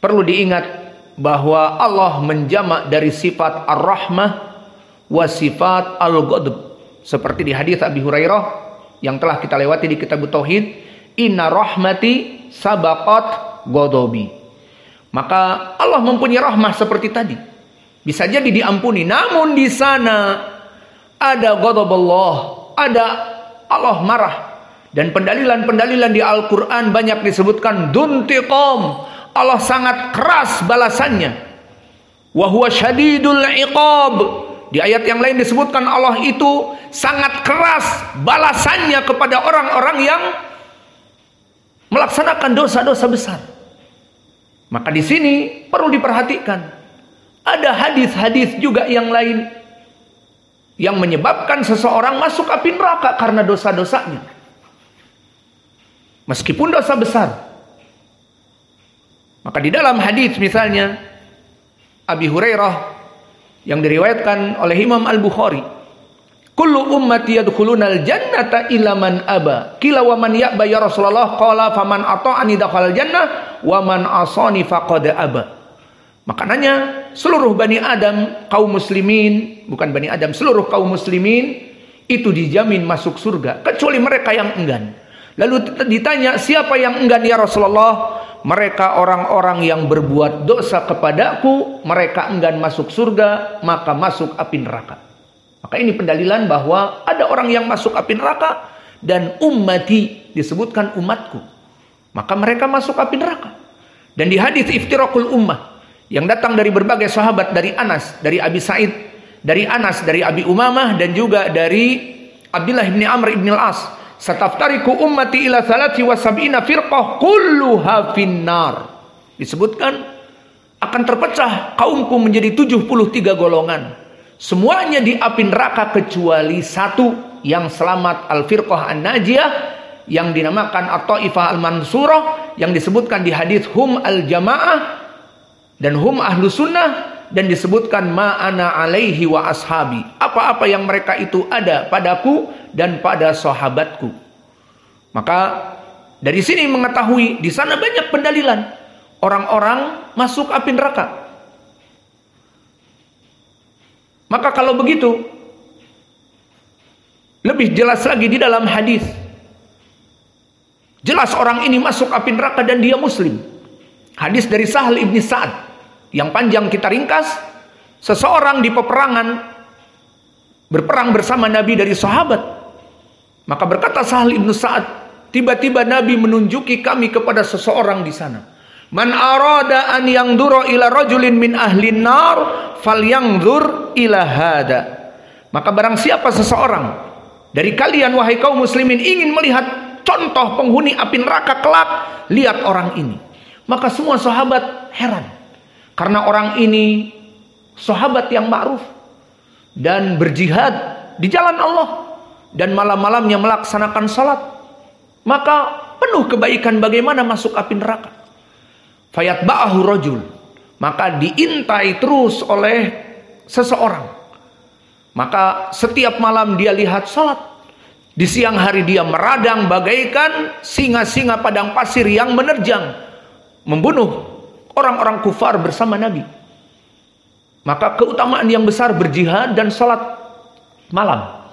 Perlu diingat bahwa Allah menjamak dari sifat ar-rahmah wa sifat al-ghadab. Seperti di hadis Abi Hurairah yang telah kita lewati di kitab Tauhid, inna rahmati sabaqat ghadabi. Maka Allah mempunyai rahmah seperti tadi, bisa jadi diampuni. Namun di sana ada ghadab Allah, ada Allah marah. Dan pendalilan-pendalilan di Al-Quran banyak disebutkan duntiqam, Allah sangat keras balasannya. Wa huwa syadidul iqab. Di ayat yang lain disebutkan Allah itu sangat keras balasannya kepada orang-orang yang melaksanakan dosa-dosa besar. Maka di sini perlu diperhatikan, ada hadis-hadis juga yang lain yang menyebabkan seseorang masuk api neraka karena dosa-dosanya, meskipun dosa besar. Maka di dalam hadis misalnya Abi Hurairah yang diriwayatkan oleh Imam Al-Bukhari, kullu ummati yadkhulunal jannata illa man aba. Qila wa man ya'ba ya Rasulullah? Qala faman ata'ani dakhalal jannah wa man asani faqad aba. Maknanya seluruh Bani Adam, kaum muslimin, bukan Bani Adam, seluruh kaum muslimin itu dijamin masuk surga, kecuali mereka yang enggan. Lalu ditanya, siapa yang enggan ya Rasulullah? Mereka orang-orang yang berbuat dosa kepadaku, mereka enggan masuk surga, maka masuk api neraka. Maka ini pendalilan bahwa ada orang yang masuk api neraka, dan ummati disebutkan umatku, maka mereka masuk api neraka. Dan di hadis iftirakul ummah yang datang dari berbagai sahabat, dari Anas, dari Abi Sa'id, dari Anas, dari Abi Umamah, dan juga dari Abdullah bin Amr bin Al-As, sataftariku ummati ila 73 firqah kulluha finnar. Disebutkan akan terpecah kaumku menjadi 73 golongan, semuanya di api neraka kecuali satu yang selamat, al-firqah an-najiyah, yang dinamakan at-taifah al-mansurah, yang disebutkan di hadis hum al-jamaah dan hum ahlu sunnah, dan disebutkan ma'ana alaihi wa ashabi, apa-apa yang mereka itu ada padaku dan pada sahabatku. Maka dari sini mengetahui di sana banyak pendalilan orang-orang masuk api neraka. Maka kalau begitu lebih jelas lagi di dalam hadis, jelas orang ini masuk api neraka dan dia muslim. Hadis dari Sahal ibn Sa'ad yang panjang kita ringkas. Seseorang di peperangan berperang bersama Nabi dari sahabat. Maka berkata Sahal ibn Sa'ad, tiba-tiba Nabi menunjuki kami kepada seseorang di sana. Man arada an yangdura ila rajulin min ahlin nar falyangdur ila hada. Maka barang siapa seseorang dari kalian wahai kaum muslimin ingin melihat contoh penghuni api neraka kelak, lihat orang ini. Maka semua sahabat heran, karena orang ini sahabat yang ma'ruf dan berjihad di jalan Allah, dan malam-malamnya melaksanakan salat. Maka penuh kebaikan, bagaimana masuk api neraka? Fayatba'ahu rajul, maka diintai terus oleh seseorang. Maka setiap malam dia lihat salat, di siang hari dia meradang bagaikan singa-singa padang pasir yang menerjang, membunuh orang-orang kufar bersama Nabi. Maka keutamaan yang besar berjihad dan salat malam.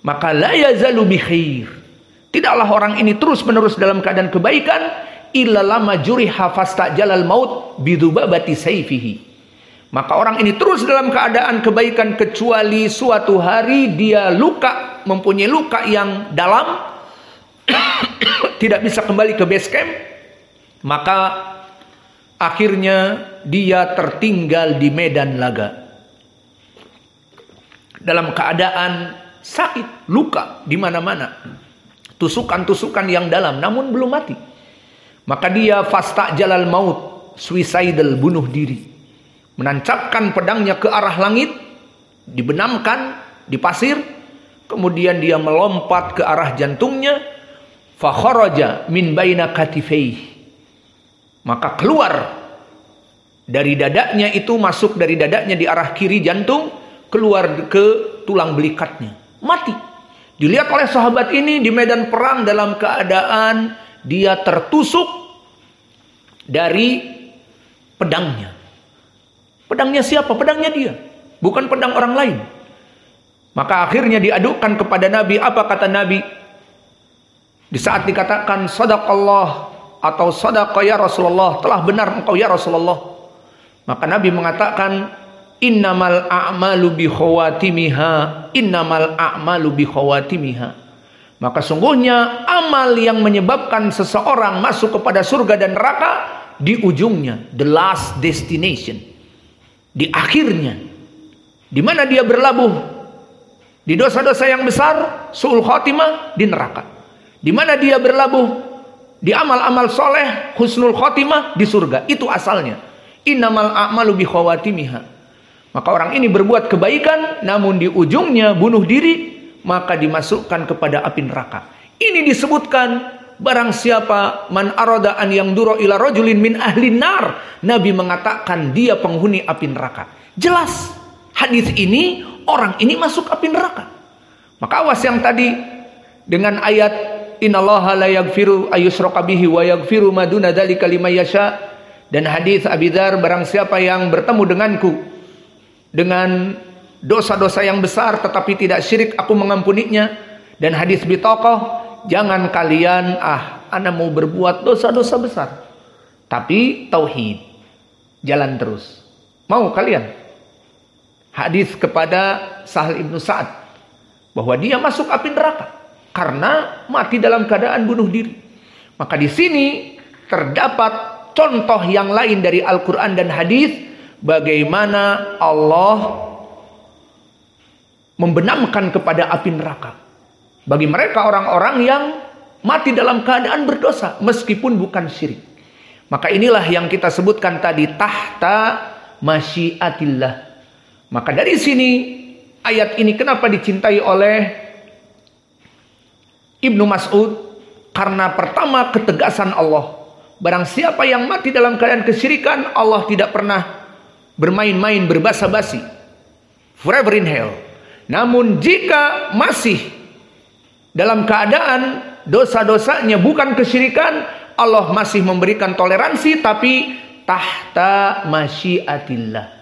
Maka la yazalu bi khair, tidaklah orang ini terus-menerus dalam keadaan kebaikan, illa lama juriha fastajalal maut bidubabati sayfihi. Maka orang ini terus dalam keadaan kebaikan kecuali suatu hari dia luka, mempunyai luka yang dalam, tidak bisa kembali ke base camp. Maka akhirnya dia tertinggal di medan laga dalam keadaan sakit, luka di mana-mana, tusukan-tusukan yang dalam, namun belum mati. Maka dia fastajalal maut, suicidal, bunuh diri, menancapkan pedangnya ke arah langit, dibenamkan di pasir, kemudian dia melompat ke arah jantungnya, fa kharaja min baina katifaihi, maka keluar dari dadanya itu, masuk dari dadanya di arah kiri jantung, keluar ke tulang belikatnya, mati. Dilihat oleh sahabat ini di medan perang dalam keadaan dia tertusuk dari pedangnya. Pedangnya siapa? Pedangnya dia, bukan pedang orang lain. Maka akhirnya diadukan kepada Nabi. Apa kata Nabi? Di saat dikatakan sadaqallah atau sadaqa ya Rasulullah, telah benar engkau ya Rasulullah. Maka Nabi mengatakan, innamal a'malu bi khawatimiha, innamal a'malu bi khawatimiha. Maka sungguhnya amal yang menyebabkan seseorang masuk kepada surga dan neraka di ujungnya, the last destination, di akhirnya, di mana dia berlabuh di dosa-dosa yang besar, su'ul khotimah, di neraka. Di mana dia berlabuh di amal-amal soleh, husnul khotimah, di surga. Itu asalnya. Innamal a'malu bi khawatimiha. Maka orang ini berbuat kebaikan, namun di ujungnya bunuh diri, maka dimasukkan kepada api neraka. Ini disebutkan barang siapa man arada an yang duro ila rajulin min ahli nar, Nabi mengatakan dia penghuni api neraka. Jelas hadis ini, orang ini masuk api neraka. Maka awas yang tadi dengan ayat innallaha la yaghfiru ayyushraka bihi wa yaghfiru ma duna dzalika liman yasha, dan hadis Abi Dzar, barang siapa yang bertemu denganku dengan dosa-dosa yang besar tetapi tidak syirik, aku mengampuninya. Dan hadis bitaqah, jangan kalian ana mau berbuat dosa-dosa besar, tapi tauhid, jalan terus. Mau kalian? Hadis kepada Sahal ibnu Sa'ad bahwa dia masuk api neraka karena mati dalam keadaan bunuh diri. Maka di sini terdapat contoh yang lain dari Al-Quran dan hadis bagaimana Allah membenamkan kepada api neraka bagi mereka orang-orang yang mati dalam keadaan berdosa meskipun bukan syirik. Maka inilah yang kita sebutkan tadi, tahta masyiatillah. Maka dari sini ayat ini kenapa dicintai oleh Ibnu Mas'ud? Karena pertama ketegasan Allah. Barang siapa yang mati dalam keadaan kesyirikan, Allah tidak pernah bermain-main, berbasa-basi. Forever in hell. Namun jika masih dalam keadaan dosa-dosanya bukan kesyirikan, Allah masih memberikan toleransi, tapi tahta masyiatillah.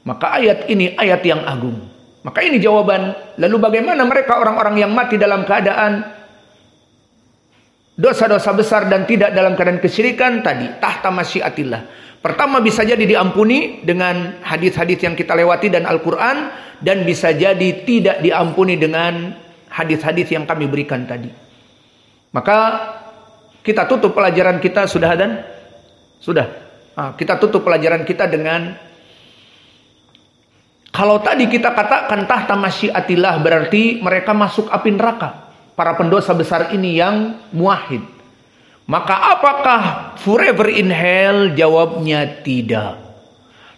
Maka ayat ini ayat yang agung. Maka ini jawaban. Lalu bagaimana mereka orang-orang yang mati dalam keadaan dosa-dosa besar dan tidak dalam keadaan kesyirikan tadi? Tahta masyiatillah. Pertama bisa jadi diampuni dengan hadis-hadis yang kita lewati dan Al-Quran. Dan bisa jadi tidak diampuni dengan hadis-hadis yang kami berikan tadi. Maka kita tutup pelajaran kita. Sudah dan? Sudah. Kita tutup pelajaran kita dengan, kalau tadi kita katakan tahta masyiatillah berarti mereka masuk api neraka, para pendosa besar ini yang muwahhid. Maka apakah forever in hell? Jawabnya tidak.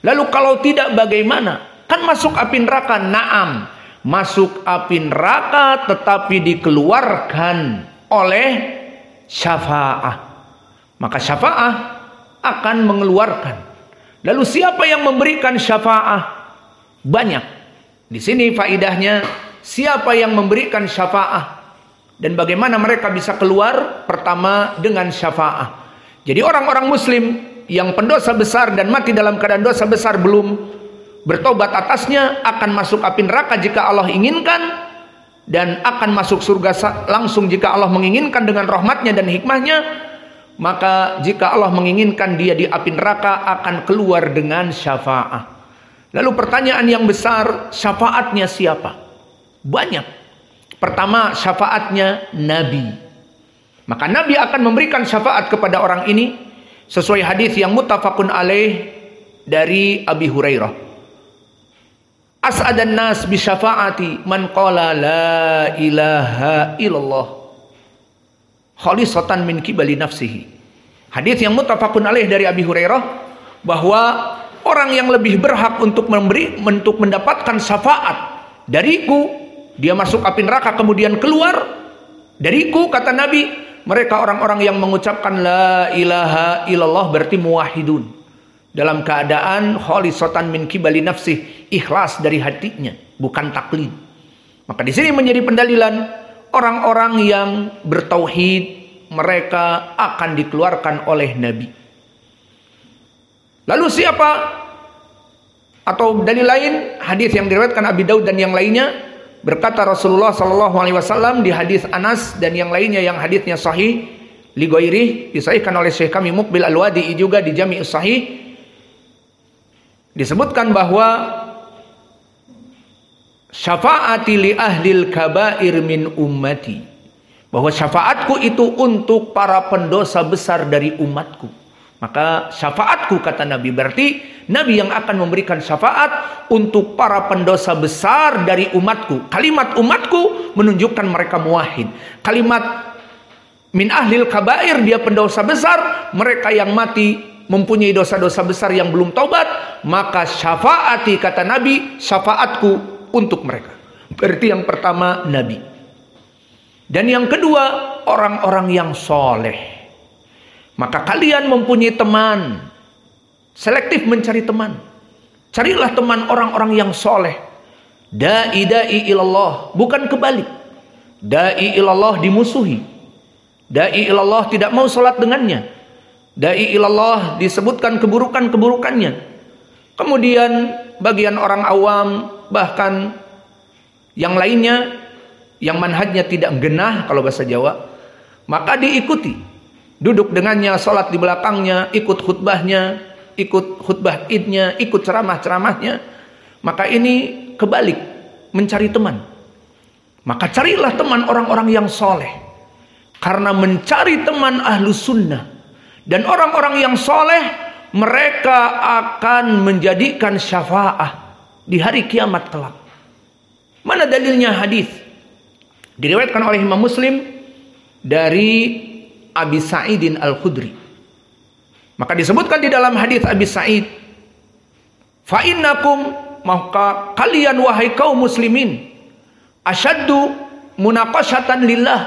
Lalu kalau tidak bagaimana? Kan masuk api neraka. Naam, masuk api neraka tetapi dikeluarkan oleh syafa'ah. Maka syafa'ah akan mengeluarkan. Lalu siapa yang memberikan syafa'ah? Banyak. Di sini faidahnya, siapa yang memberikan syafa'ah dan bagaimana mereka bisa keluar? Pertama dengan syafa'ah. Jadi orang-orang muslim yang pendosa besar dan mati dalam keadaan dosa besar belum bertobat atasnya akan masuk api neraka jika Allah inginkan, dan akan masuk surga langsung jika Allah menginginkan dengan rahmatnya dan hikmahnya. Maka jika Allah menginginkan dia di api neraka akan keluar dengan syafa'ah. Lalu pertanyaan yang besar, syafaatnya siapa? Banyak. Pertama, syafaatnya Nabi. Maka Nabi akan memberikan syafaat kepada orang ini sesuai hadis yang muttafaqun alaih dari Abi Hurairah. As'adan nas bi syafaati man qala la ilaha illallah khalisatan min kibali nafsihi. Hadis yang muttafaqun alaih dari Abi Hurairah bahwa orang yang lebih berhak untuk mendapatkan syafaat dariku, dia masuk api neraka kemudian keluar dariku, kata Nabi, mereka orang-orang yang mengucapkan la ilaha illallah berarti muwahhidun, dalam keadaan khalisatan min kibali nafsih, ikhlas dari hatinya, bukan taklid. Maka di sini menjadi pendalilan orang-orang yang bertauhid, mereka akan dikeluarkan oleh Nabi. Lalu siapa? Atau dalil lain, hadis yang diriwayatkan Abi Daud dan yang lainnya, berkata Rasulullah sallallahu alaihi wasallam di hadis Anas dan yang lainnya yang hadisnya sahih li ghairi, disahihkan oleh Syekh kami Muqbil Al-Wadi'i juga di Jami' Sahih, disebutkan bahwa syafaati li ahlil kabair min ummati, bahwa syafaatku itu untuk para pendosa besar dari umatku. Maka syafaatku, kata Nabi, berarti Nabi yang akan memberikan syafaat untuk para pendosa besar dari umatku. Kalimat umatku menunjukkan mereka muwahhid. Kalimat min ahlil kabair, dia pendosa besar, mereka yang mati mempunyai dosa-dosa besar yang belum taubat. Maka syafaati, kata Nabi, syafaatku untuk mereka. Berarti yang pertama Nabi. Dan yang kedua orang-orang yang soleh. Maka kalian mempunyai teman, selektif mencari teman. Carilah teman orang-orang yang soleh. Da'i ilallah, bukan kebalik. Da'i ilallah dimusuhi. Da'i ilallah tidak mau salat dengannya. Da'i ilallah disebutkan keburukan-keburukannya. Kemudian bagian orang awam bahkan yang lainnya yang manhajnya tidak genah kalau bahasa Jawa, maka diikuti. Duduk dengannya, sholat di belakangnya, ikut khutbahnya, ikut khutbah idnya, ikut ceramah-ceramahnya. Maka ini kebalik, mencari teman. Maka carilah teman orang-orang yang soleh. Karena mencari teman ahlus sunnah dan orang-orang yang soleh, mereka akan menjadikan syafaah di hari kiamat kelak. Mana dalilnya? Hadis diriwayatkan oleh Imam Muslim dari Abi Sa'idin Al-Khudri. Maka disebutkan di dalam hadis Abi Sa'id, fa innakum, maka kalian wahai kaum muslimin, asyaddu munaqashatan lillah,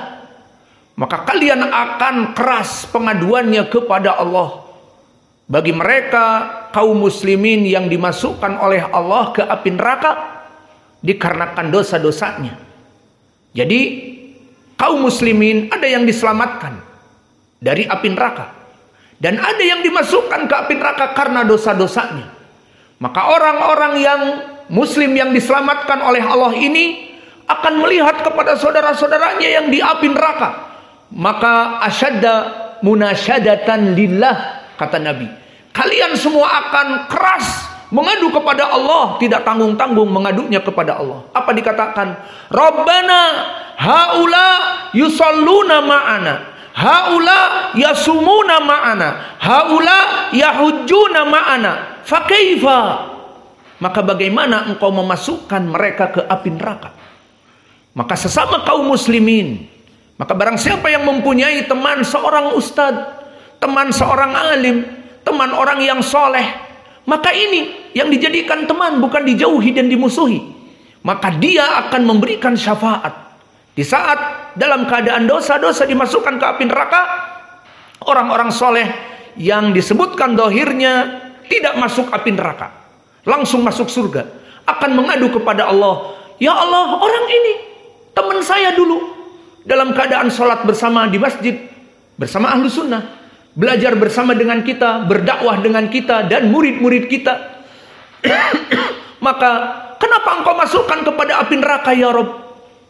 maka kalian akan keras pengaduannya kepada Allah. Bagi mereka kaum muslimin yang dimasukkan oleh Allah ke api neraka dikarenakan dosa-dosanya. Jadi kaum muslimin ada yang diselamatkan dari api neraka dan ada yang dimasukkan ke api neraka karena dosa-dosanya. Maka orang-orang yang muslim yang diselamatkan oleh Allah ini akan melihat kepada saudara-saudaranya yang di api neraka. Maka asyadda munasyadatan lillah, kata Nabi, kalian semua akan keras mengadu kepada Allah, tidak tanggung-tanggung mengadunya kepada Allah. Apa dikatakan? Rabbana haula yusalluna ma'ana, haula yasumuna ma'ana, haula yahujjuna ma'ana, fakaifa, maka bagaimana engkau memasukkan mereka ke api neraka? Maka sesama kaum muslimin, maka barang siapa yang mempunyai teman seorang ustadz, teman seorang alim, teman orang yang soleh, maka ini yang dijadikan teman, bukan dijauhi dan dimusuhi. Maka dia akan memberikan syafaat di saat dalam keadaan dosa-dosa dimasukkan ke api neraka. Orang-orang soleh yang disebutkan dohirnya tidak masuk api neraka, langsung masuk surga, akan mengadu kepada Allah, ya Allah, orang ini teman saya dulu dalam keadaan sholat bersama di masjid bersama ahlu sunnah, belajar bersama dengan kita, berdakwah dengan kita dan murid-murid kita. Maka kenapa engkau masukkan kepada api neraka ya Rob?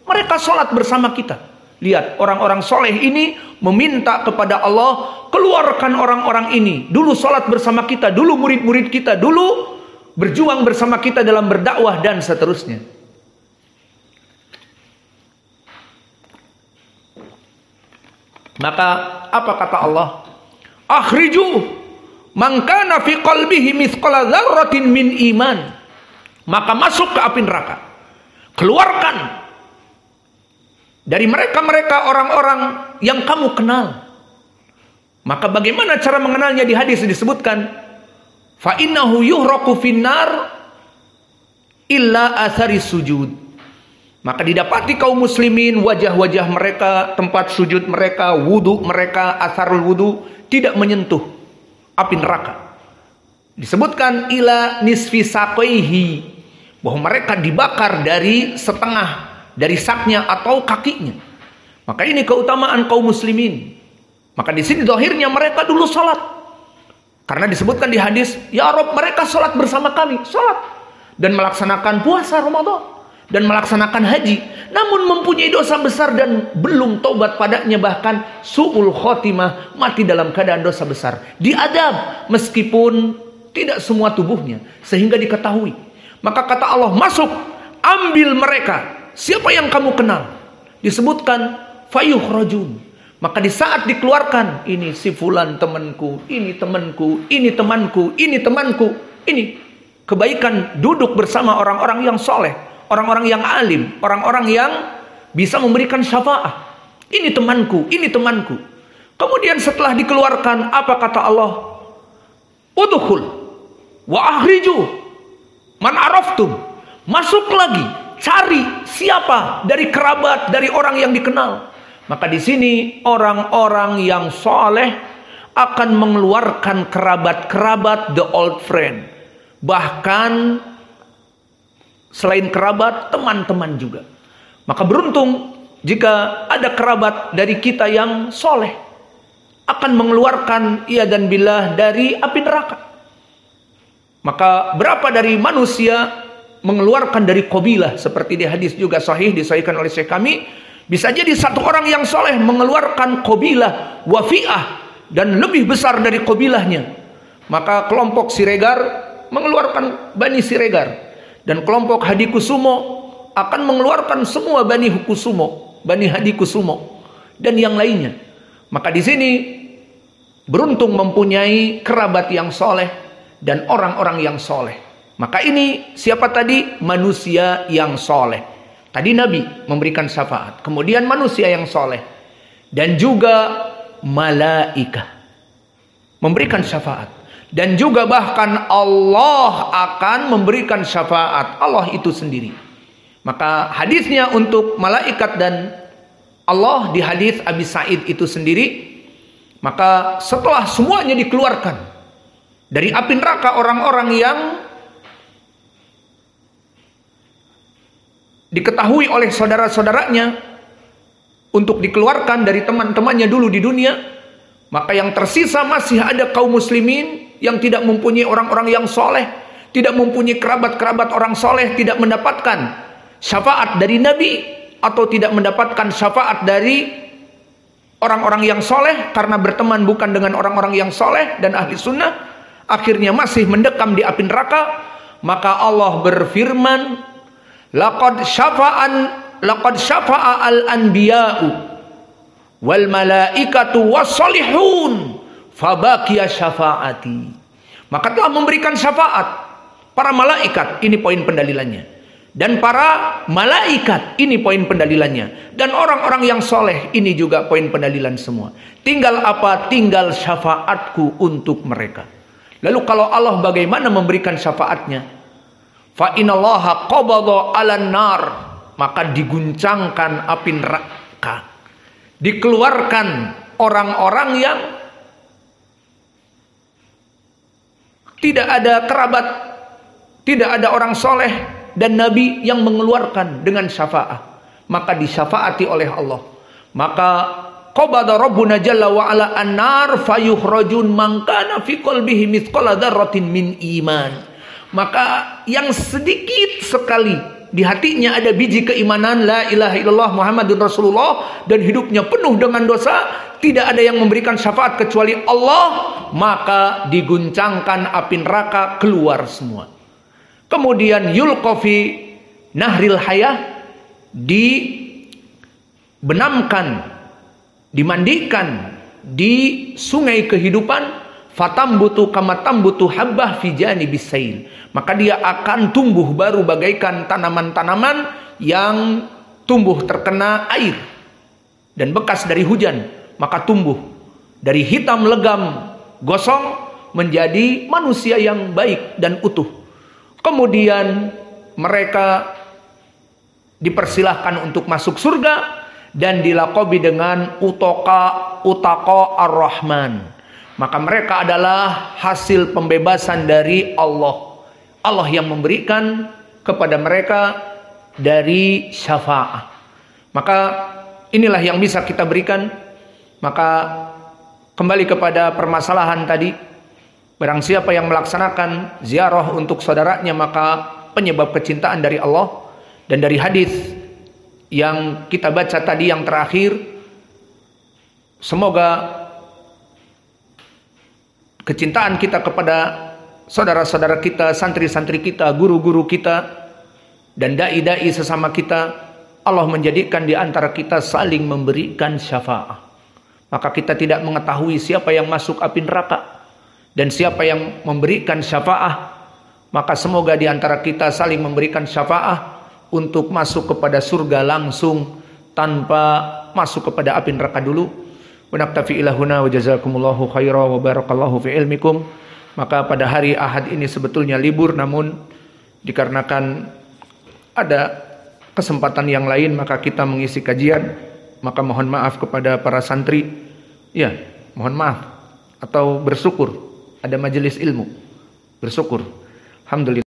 Mereka sholat bersama kita. Lihat, orang-orang soleh ini meminta kepada Allah, keluarkan orang-orang ini. Dulu sholat bersama kita, dulu murid-murid kita, dulu berjuang bersama kita dalam berdakwah dan seterusnya. Maka apa kata Allah? Akhriju man kana fi qalbihi mithqala dzarratin min iman. Maka masuk ke api neraka. Keluarkan dari mereka-mereka orang-orang yang kamu kenal. Maka bagaimana cara mengenalnya? Di hadis disebutkan, fa innahu yuhraqu finnar illa athari sujud. Maka didapati kaum muslimin, wajah-wajah mereka, tempat sujud mereka, wudu mereka, asarul wudu tidak menyentuh api neraka. Disebutkan ila nisfi saqaihi, bahwa mereka dibakar dari setengah dari saknya atau kakinya. Maka ini keutamaan kaum muslimin. Maka di sini zahirnya mereka dulu salat. Karena disebutkan di hadis, ya Rob, mereka salat bersama kami, salat dan melaksanakan puasa Ramadan dan melaksanakan haji, namun mempunyai dosa besar dan belum taubat padanya, bahkan su'ul khotimah, mati dalam keadaan dosa besar, diadab meskipun tidak semua tubuhnya, sehingga diketahui. Maka kata Allah, masuk, ambil mereka, siapa yang kamu kenal, disebutkan fayukhrajun. Maka di saat dikeluarkan, ini si fulan temanku, ini temanku, ini temanku, ini temanku, ini kebaikan duduk bersama orang-orang yang soleh, orang-orang yang alim, orang-orang yang bisa memberikan syafaat. Ini temanku, ini temanku. Kemudian setelah dikeluarkan, apa kata Allah? Udkhul wa akhriju man araftum. Masuk lagi, cari siapa dari kerabat, dari orang yang dikenal. Maka di sini orang-orang yang soleh akan mengeluarkan kerabat-kerabat, the old friend. Bahkan selain kerabat, teman-teman juga. Maka beruntung jika ada kerabat dari kita yang soleh, akan mengeluarkan ia dan billah dari api neraka. Maka berapa dari manusia mengeluarkan dari qabilah, seperti di hadis juga sahih disahihkan oleh Syekh kami, bisa jadi satu orang yang soleh mengeluarkan qabilah wafi'ah dan lebih besar dari qabilahnya. Maka kelompok Siregar mengeluarkan Bani Siregar, dan kelompok Hadikusumo akan mengeluarkan semua Bani Hukusumo, Bani Hadikusumo, dan yang lainnya. Maka di sini beruntung mempunyai kerabat yang soleh dan orang-orang yang soleh. Maka ini siapa tadi? Manusia yang soleh. Tadi Nabi memberikan syafaat, kemudian manusia yang soleh, dan juga malaikat memberikan syafaat, dan juga bahkan Allah akan memberikan syafaat, Allah itu sendiri. Maka hadisnya untuk malaikat dan Allah di hadis Abi Sa'id itu sendiri. Maka setelah semuanya dikeluarkan dari api neraka, orang-orang yang diketahui oleh saudara-saudaranya untuk dikeluarkan dari teman-temannya dulu di dunia, maka yang tersisa masih ada kaum muslimin yang tidak mempunyai orang-orang yang soleh, tidak mempunyai kerabat-kerabat orang soleh, tidak mendapatkan syafaat dari Nabi, atau tidak mendapatkan syafaat dari orang-orang yang soleh karena berteman bukan dengan orang-orang yang soleh dan ahli sunnah, akhirnya masih mendekam di api neraka. Maka Allah berfirman, laqad syafa'a al-anbiya'u wal malaikatu wassalihun fabaqiya syafa'ati. Maka telah memberikan syafaat para malaikat, ini poin pendalilannya, dan para malaikat, ini poin pendalilannya, dan orang-orang yang soleh, ini juga poin pendalilan semua. Tinggal apa? Tinggal syafaatku untuk mereka. Lalu kalau Allah bagaimana memberikan syafaatnya? Fa inallaha qabadha 'alan nar, maka diguncangkan api neraka, dikeluarkan orang-orang yang tidak ada kerabat, tidak ada orang soleh dan Nabi yang mengeluarkan dengan syafaat, maka disyafaati oleh Allah. Maka qabada rabbuna jalla wa ala an-nar fayukhrajun man kana fi qalbihi mithqala dzarratin min iman. Maka yang sedikit sekali di hatinya ada biji keimanan, la ilaha illallah Muhammadun Rasulullah, dan hidupnya penuh dengan dosa, tidak ada yang memberikan syafaat kecuali Allah, maka diguncangkan api neraka, keluar semua. Kemudian yulqafi nahril hayah, dibenamkan, dimandikan di sungai kehidupan, fatambutu kama tambutu habbah fi janibis sail, maka dia akan tumbuh baru bagaikan tanaman-tanaman yang tumbuh terkena air dan bekas dari hujan, maka tumbuh dari hitam legam gosong menjadi manusia yang baik dan utuh. Kemudian mereka dipersilahkan untuk masuk surga dan dilaqabi dengan utaka ar-Rahman. Maka mereka adalah hasil pembebasan dari Allah. Allah yang memberikan kepada mereka dari syafaat. Maka inilah yang bisa kita berikan. Maka kembali kepada permasalahan tadi, barang siapa yang melaksanakan ziarah untuk saudaranya, maka penyebab kecintaan dari Allah. Dan dari hadis yang kita baca tadi yang terakhir, semoga kecintaan kita kepada saudara-saudara kita, santri-santri kita, guru-guru kita, dan dai-dai sesama kita, Allah menjadikan di antara kita saling memberikan syafaat. Maka kita tidak mengetahui siapa yang masuk api neraka dan siapa yang memberikan syafaat. Maka semoga di antara kita saling memberikan syafaat untuk masuk kepada surga langsung tanpa masuk kepada api neraka dulu. Wa naktafi ilahuna wa jazakumullahu khairan wa barakallahu fi ilmikum. Maka pada hari Ahad ini sebetulnya libur, namun dikarenakan ada kesempatan yang lain maka kita mengisi kajian. Maka mohon maaf kepada para santri. Ya, mohon maaf atau bersyukur ada majelis ilmu. Bersyukur. Alhamdulillah.